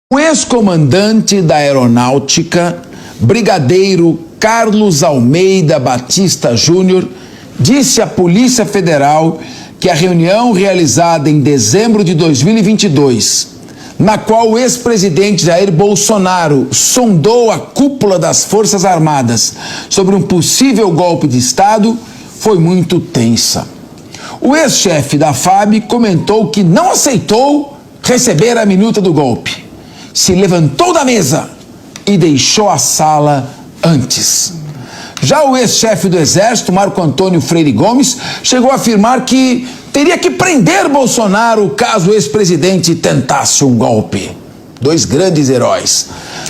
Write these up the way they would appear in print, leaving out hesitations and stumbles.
O ex-comandante da Aeronáutica, Brigadeiro Carlos Almeida Batista Júnior, disse à Polícia Federal que a reunião realizada em dezembro de 2022, na qual o ex-presidente Jair Bolsonaro sondou a cúpula das Forças Armadas sobre um possível golpe de Estado, foi muito tensa. O ex-chefe da FAB comentou que não aceitou receber a minuta do golpe. Se levantou da mesa e deixou a sala antes. Já o ex-chefe do Exército, Marco Antônio Freire Gomes, chegou a afirmar que teria que prender Bolsonaro caso o ex-presidente tentasse um golpe. Dois grandes heróis.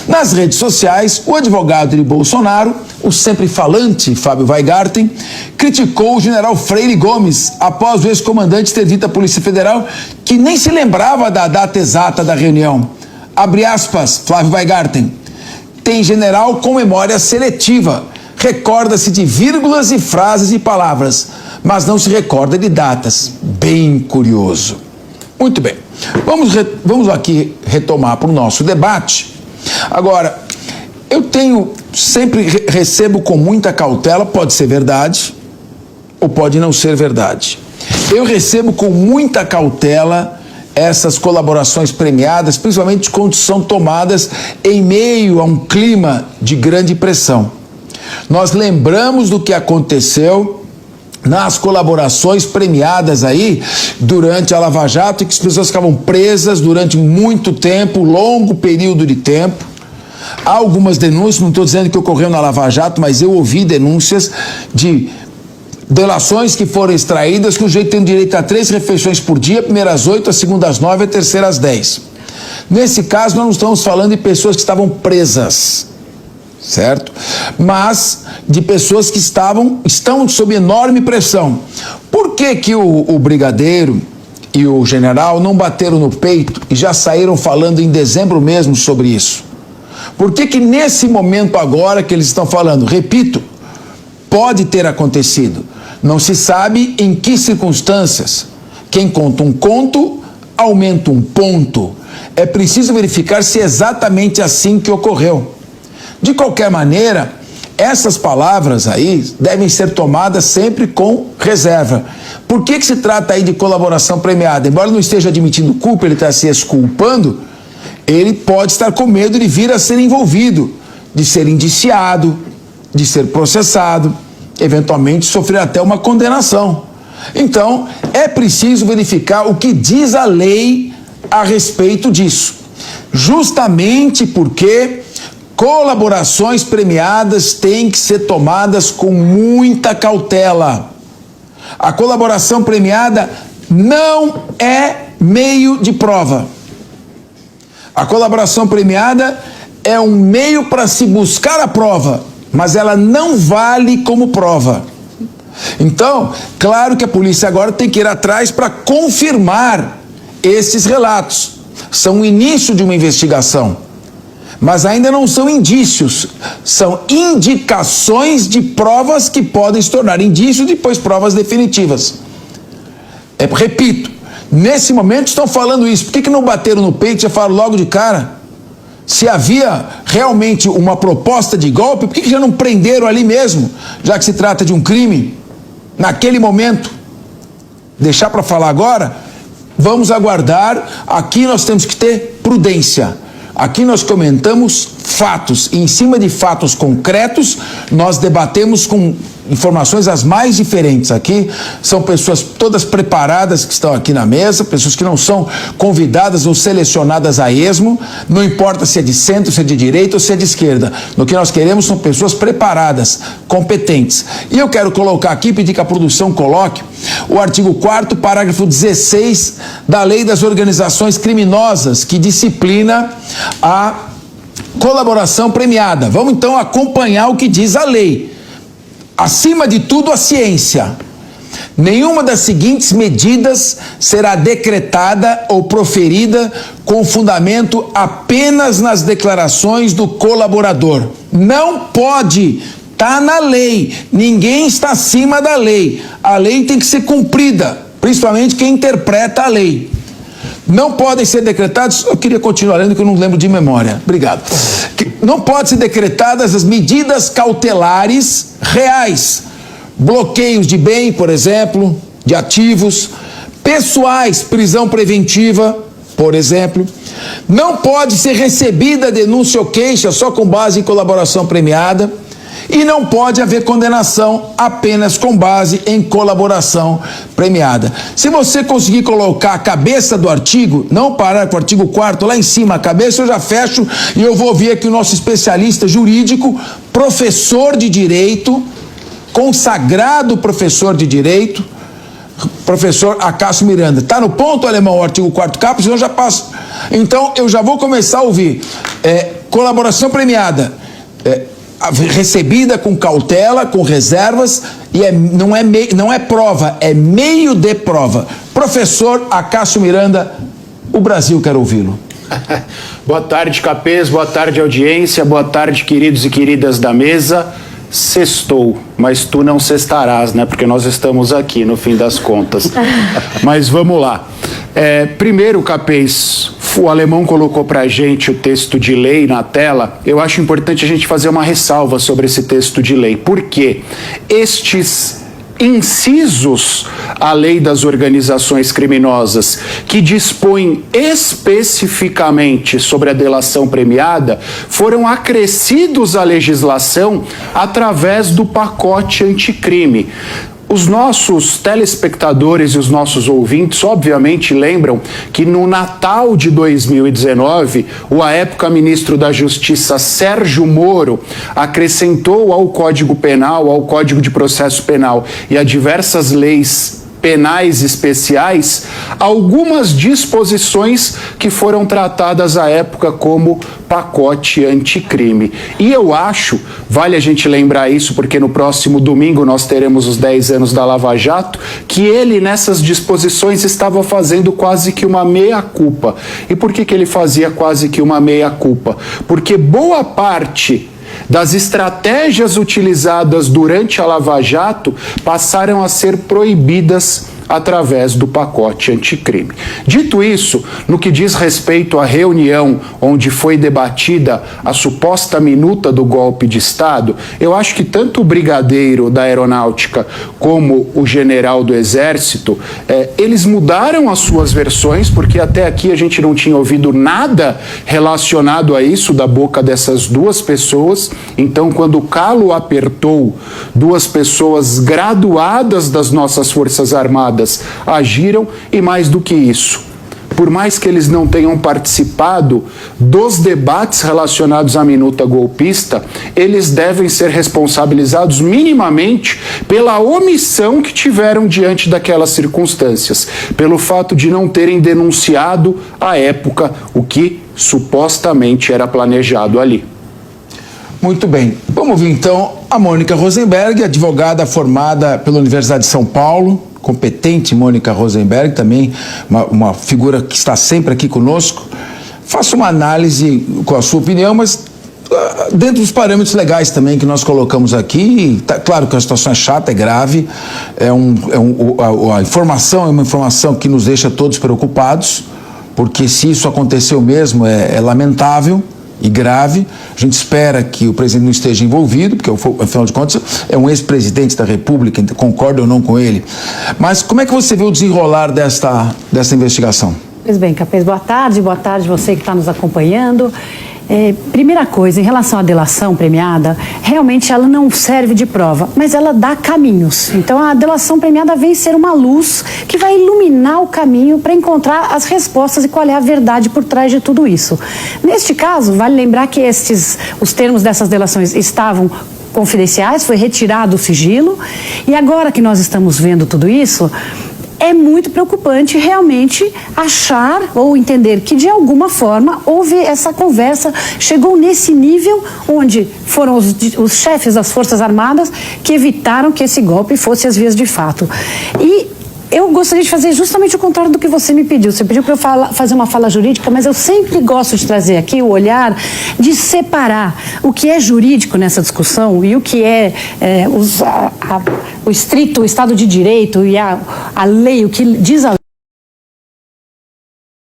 Nas redes sociais, o advogado de Bolsonaro, o sempre falante Fábio Weingarten, criticou o general Freire Gomes após o ex-comandante ter dito à Polícia Federal que nem se lembrava da data exata da reunião. Abre aspas, Flávio Weingarten, tem general com memória seletiva, recorda-se de vírgulas e frases e palavras, mas não se recorda de datas. Bem curioso. Muito bem, vamos aqui retomar para o nosso debate. Agora, eu sempre recebo com muita cautela, pode ser verdade ou pode não ser verdade. Eu recebo com muita cautela essas colaborações premiadas, principalmente quando são tomadas em meio a um clima de grande pressão. Nós lembramos do que aconteceu nas colaborações premiadas aí durante a Lava Jato, e que as pessoas ficavam presas durante muito tempo, longo período de tempo. Há algumas denúncias, não estou dizendo que ocorreu na Lava Jato, mas eu ouvi denúncias de delações que foram extraídas que o sujeito tem direito a 3 refeições por dia, a primeira às 8, a segunda às 9, a terceira às 10. Nesse caso, nós não estamos falando de pessoas que estavam presas, certo? Mas de pessoas que estão sob enorme pressão. Por que o brigadeiro e o general não bateram no peito e já saíram falando em dezembro mesmo sobre isso? Por que nesse momento agora que eles estão falando, repito, pode ter acontecido, não se sabe em que circunstâncias. Quem conta um conto, aumenta um ponto. É preciso verificar se é exatamente assim que ocorreu. De qualquer maneira, essas palavras aí devem ser tomadas sempre com reserva. Por que se trata aí de colaboração premiada? Embora não esteja admitindo culpa, ele está se exculpando, ele pode estar com medo de vir a ser envolvido, de ser indiciado, de ser processado, eventualmente sofrer até uma condenação. Então, é preciso verificar o que diz a lei a respeito disso. Justamente porque colaborações premiadas têm que ser tomadas com muita cautela. A colaboração premiada não é meio de prova. A colaboração premiada é um meio para se buscar a prova, mas ela não vale como prova. Então, claro que a polícia agora tem que ir atrás para confirmar esses relatos. São o início de uma investigação, mas ainda não são indícios, são indicações de provas que podem se tornar indícios e depois provas definitivas. Repito, nesse momento estão falando isso. Por que não bateram no peito e já falaram logo de cara? Se havia realmente uma proposta de golpe, por que já não prenderam ali mesmo, já que se trata de um crime, naquele momento? Deixar para falar agora? Vamos aguardar. Aqui nós temos que ter prudência. Aqui nós comentamos fatos, e em cima de fatos concretos, nós debatemos com informações as mais diferentes. Aqui são pessoas todas preparadas que estão aqui na mesa, pessoas que não são convidadas ou selecionadas a esmo, não importa se é de centro, se é de direita ou se é de esquerda. No que nós queremos são pessoas preparadas, competentes. E eu quero colocar aqui, pedir que a produção coloque o artigo 4º, parágrafo 16 da Lei das Organizações Criminosas, que disciplina a colaboração premiada. Vamos então acompanhar o que diz a lei. Acima de tudo, a ciência. Nenhuma das seguintes medidas será decretada ou proferida com fundamento apenas nas declarações do colaborador. Não pode. Está na lei. Ninguém está acima da lei. A lei tem que ser cumprida, principalmente quem interpreta a lei. não podem ser decretados, eu queria continuar lendo que eu não lembro de memória, obrigado. Não podem ser decretadas as medidas cautelares reais, bloqueios de bem, por exemplo, de ativos, pessoais, prisão preventiva, por exemplo. Não pode ser recebida denúncia ou queixa só com base em colaboração premiada. E não pode haver condenação apenas com base em colaboração premiada. Se você conseguir colocar a cabeça do artigo, não parar com o artigo 4º lá em cima, a cabeça eu já fecho e eu vou ouvir aqui o nosso especialista jurídico, professor de direito, consagrado professor de direito, professor Acácio Miranda. Está no ponto, alemão, o artigo 4º caput, senão eu já passo. Então eu já vou começar a ouvir. Colaboração premiada. Recebida com cautela, com reservas, e não é prova, é meio de prova. Professor Acácio Miranda, o Brasil quer ouvi-lo. Boa tarde, Capês, boa tarde, audiência, boa tarde, queridos e queridas da mesa. Sextou, mas tu não sextarás, né? Porque nós estamos aqui, no fim das contas. Mas vamos lá. Primeiro, Capês, o alemão colocou pra gente o texto de lei na tela. Eu acho importante a gente fazer uma ressalva sobre esse texto de lei. Por quê? Estes incisos à lei das organizações criminosas, que dispõem especificamente sobre a delação premiada, foram acrescidos à legislação através do pacote anticrime. Os nossos telespectadores e os nossos ouvintes, obviamente, lembram que no Natal de 2019, o à época ministro da Justiça, Sérgio Moro, acrescentou ao Código Penal, ao Código de Processo Penal e a diversas leis penais especiais, algumas disposições que foram tratadas à época como pacote anticrime. E eu acho, vale a gente lembrar isso, porque no próximo domingo nós teremos os 10 anos da Lava Jato, que ele nessas disposições estava fazendo quase que uma meia-culpa. E por que ele fazia quase que uma meia-culpa? Porque boa parte das estratégias utilizadas durante a Lava Jato passaram a ser proibidas através do pacote anticrime. Dito isso, no que diz respeito à reunião onde foi debatida a suposta minuta do golpe de Estado, eu acho que tanto o brigadeiro da Aeronáutica como o general do Exército, eles mudaram as suas versões, porque até aqui a gente não tinha ouvido nada relacionado a isso da boca dessas duas pessoas. Então, quando o calo apertou, duas pessoas graduadas das nossas Forças Armadas agiram, e mais do que isso, por mais que eles não tenham participado dos debates relacionados à minuta golpista, eles devem ser responsabilizados minimamente pela omissão que tiveram diante daquelas circunstâncias, pelo fato de não terem denunciado à época o que supostamente era planejado ali. Muito bem. Vamos ouvir então a Mônica Rosenberg, advogada formada pela Universidade de São Paulo, competente Mônica Rosenberg, também uma figura que está sempre aqui conosco. Faça uma análise com a sua opinião, mas dentro dos parâmetros legais também que nós colocamos aqui. Tá claro que a situação é chata, é grave, a informação é uma informação que nos deixa todos preocupados, porque se isso aconteceu mesmo é lamentável e grave. A gente espera que o presidente não esteja envolvido, porque afinal de contas é um ex-presidente da República, concorda ou não com ele. Mas como é que você vê o desenrolar desta investigação? Pois bem, Capês, boa tarde você que está nos acompanhando. Primeira coisa, em relação à delação premiada, realmente ela não serve de prova, mas ela dá caminhos. Então a delação premiada vem ser uma luz que vai iluminar o caminho para encontrar as respostas e qual é a verdade por trás de tudo isso. Neste caso, vale lembrar que os termos dessas delações estavam confidenciais, foi retirado o sigilo, e agora que nós estamos vendo tudo isso, é muito preocupante realmente achar ou entender que de alguma forma houve essa conversa, chegou nesse nível onde foram os chefes das Forças Armadas que evitaram que esse golpe fosse às vias de fato. E eu gostaria de fazer justamente o contrário do que você me pediu. Você pediu para eu fazer uma fala jurídica, mas eu sempre gosto de trazer aqui o olhar de separar o que é jurídico nessa discussão e o que é o estrito Estado de Direito e a lei, o que diz a